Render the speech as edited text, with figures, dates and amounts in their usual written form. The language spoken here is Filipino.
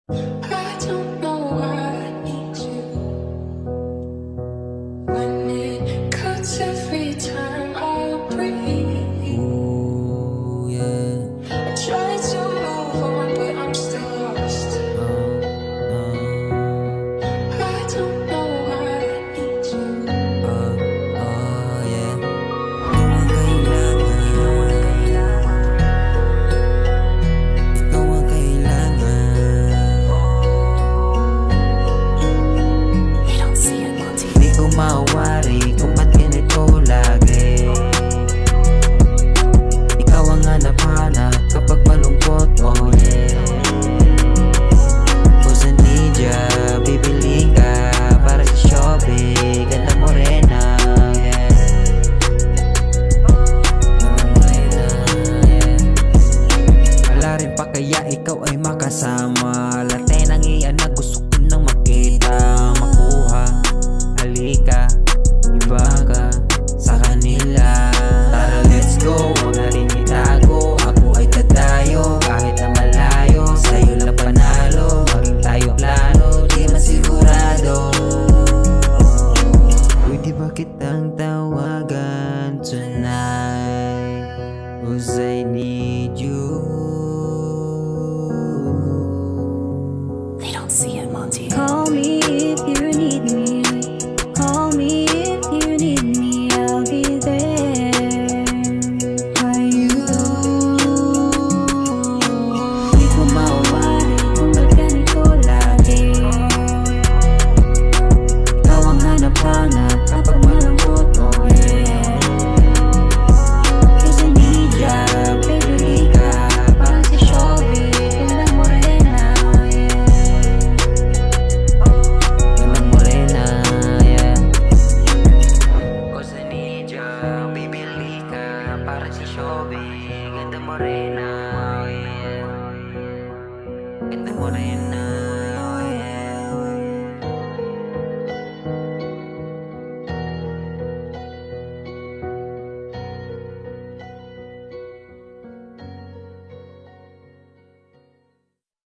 I don't know why I need you. When it cuts every time I breathe. Ooh, yeah. I try to move on, but I'm still lost. I don't know why I need you. Yeah. Ikaw ang kailangan. Ikaw ang kailangan. You don't see it, Monty. Di ko mawari kung ba't ganito lagi. Ikaw ang hanap-hanap kapag malungkot, oh yeah. Kung sa media, bibili ka para sa shopping. Ganda mo rin yeah. Ganda mo rin yeah. Wala rin pa kaya ikaw ay makasama. Latte nang iyan na gusto ko nang makita, makuha. Halika, iba ka sa kanila. Tara let's go, huwag na rin itago. Ako ay tatayo, kahit na malayo. Sa'yo lang panalo, maging tayo plano. Di masigurado. Pwede ba kitang tawagan tonight? 'Cause I need you. They don't see it, Monty. Call me if you need me. Call me if you need me. I'll be there for you. Di ko mawari kung ba't ganito lagi. Ikaw ang hanap-hanap kapag malungkot, oh yeah. Kasi need ya, baby ka. Parang si Shelby, gandang morena, yeah. Ganda mo rin yeah. Cause I need ya, bibili ka para si Shobi. Ganda mo rin yeah. Ganda mo rin